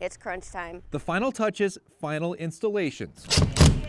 It's crunch time. The final touches, final installations,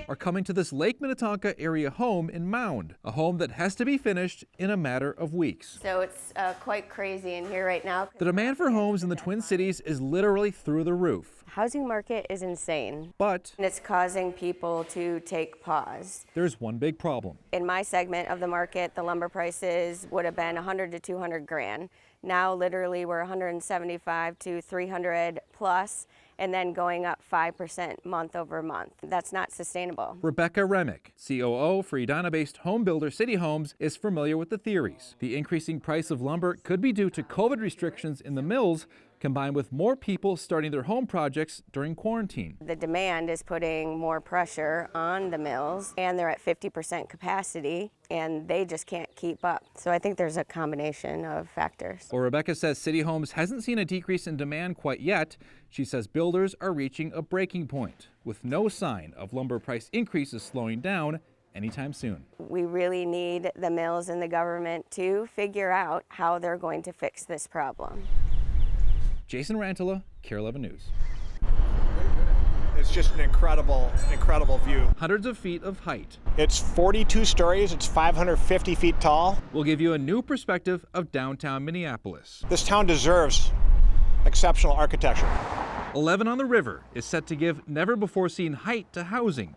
are coming to this Lake Minnetonka area home in Mound, a home that has to be finished in a matter of weeks. So it's quite crazy in here right now. The demand for homes in the Twin Cities is literally through the roof. Housing market is insane. But And it's causing people to take pause. there's one big problem. In my segment of the market, the lumber prices would have been 100 to 200 grand. Now literally we're 175 to 300 plus, and then going up 5% month over month. That's not sustainable. Rebecca Remick, COO for Edina-based home builder City Homes, is familiar with the theories. The increasing price of lumber could be due to COVID restrictions in the mills, combined with more people starting their home projects during quarantine. The demand is putting more pressure on the mills, and they're at 50% capacity, and they just can't keep up. So I think there's a combination of factors. Well, Rebecca says City Homes hasn't seen a decrease in demand quite yet. She says builders are reaching a breaking point, with no sign of lumber price increases slowing down anytime soon. We really need the mills and the government to figure out how they're going to fix this problem. Jason Rantala, KARE 11 News. It's just an incredible view. Hundreds of feet of height. It's 42 stories, it's 550 feet tall. We'll give you a new perspective of downtown Minneapolis. This town deserves exceptional architecture. 11 on the River is set to give never-before-seen height to housing.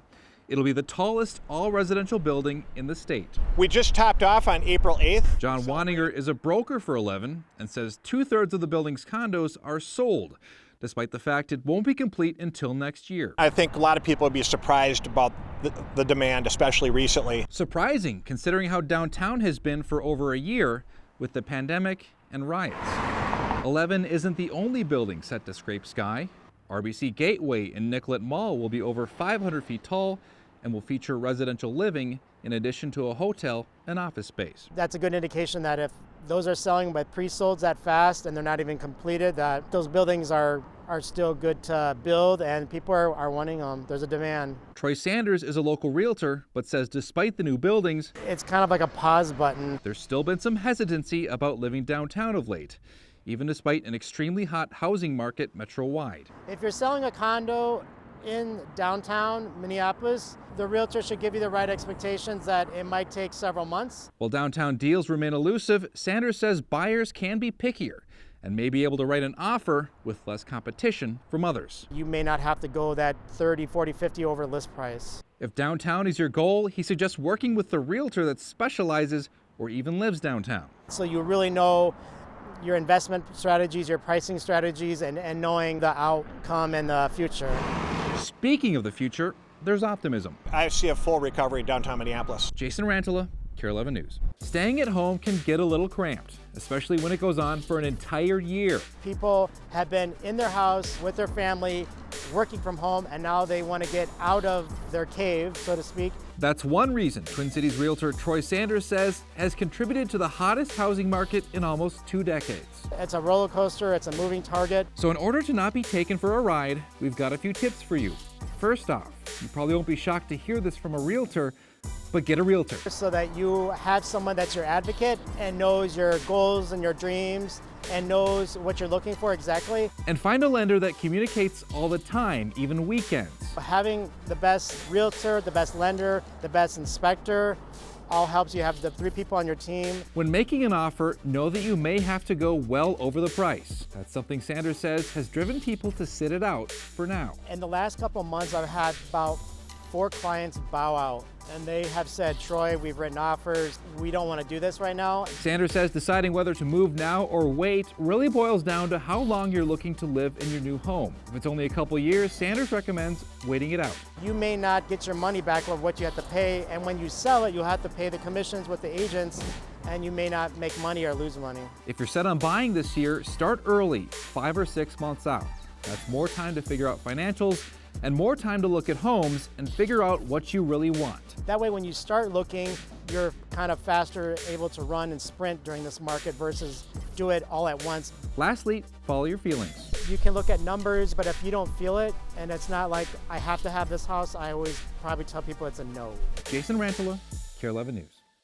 It'll be the tallest all-residential building in the state. We just topped off on April 8th. John Waninger is a broker for 11 and says 2/3 of the building's condos are sold, despite the fact it won't be complete until next year. I think a lot of people would be surprised about the demand, especially recently. Surprising, considering how downtown has been for over a year with the pandemic and riots. 11 isn't the only building set to scrape sky. RBC Gateway in Nicollet Mall will be over 500 feet tall and will feature residential living in addition to a hotel and office space. That's a good indication that if those are selling by pre-solds that fast and they're not even completed, that those buildings are still good to build and people are wanting them. There's a demand. Troy Sanders is a local realtor, but says despite the new buildings, it's kind of like a pause button. There's still been some hesitancy about living downtown of late, even despite an extremely hot housing market metro-wide. If you're selling a condo in downtown Minneapolis, the realtor should give you the right expectations that it might take several months. While downtown deals remain elusive, Sanders says buyers can be pickier and may be able to write an offer with less competition from others. You may not have to go that 30, 40, 50 over list price. If downtown is your goal, he suggests working with the realtor that specializes or even lives downtown. So you really know your investment strategies, your pricing strategies, and knowing the outcome and the future. Speaking of the future, there's optimism. I see a full recovery in downtown Minneapolis. Jason Rantala, KARE 11 News. Staying at home can get a little cramped, especially when it goes on for an entire year. People have been in their house with their family, working from home, and now they want to get out of their cave, so to speak. That's one reason Twin Cities realtor Troy Sanders says has contributed to the hottest housing market in almost 2 decades. It's a roller coaster, it's a moving target. So in order to not be taken for a ride, we've got a few tips for you. First off, you probably won't be shocked to hear this from a realtor, but get a realtor. So that you have someone that's your advocate and knows your goals and your dreams and knows what you're looking for exactly. And find a lender that communicates all the time, even weekends. Having the best realtor, the best lender, the best inspector, all helps you have the 3 people on your team. When making an offer, know that you may have to go well over the price. That's something Sanders says has driven people to sit it out for now. In the last couple of months, I've had about 4 clients bow out, and they have said, Troy, we've written offers, we don't want to do this right now. Sanders says deciding whether to move now or wait really boils down to how long you're looking to live in your new home. If it's only a couple years, Sanders recommends waiting it out. You may not get your money back of what you have to pay, and when you sell it, you'll have to pay the commissions with the agents, and you may not make money or lose money. If you're set on buying this year, start early, 5 or 6 months out. That's more time to figure out financials and more time to look at homes and figure out what you really want. That way, when you start looking, you're kind of faster able to run and sprint during this market versus do it all at once. Lastly, follow your feelings. You can look at numbers, but if you don't feel it, and it's not like I have to have this house, I always probably tell people it's a no. Jason Rantala, KARE 11 News.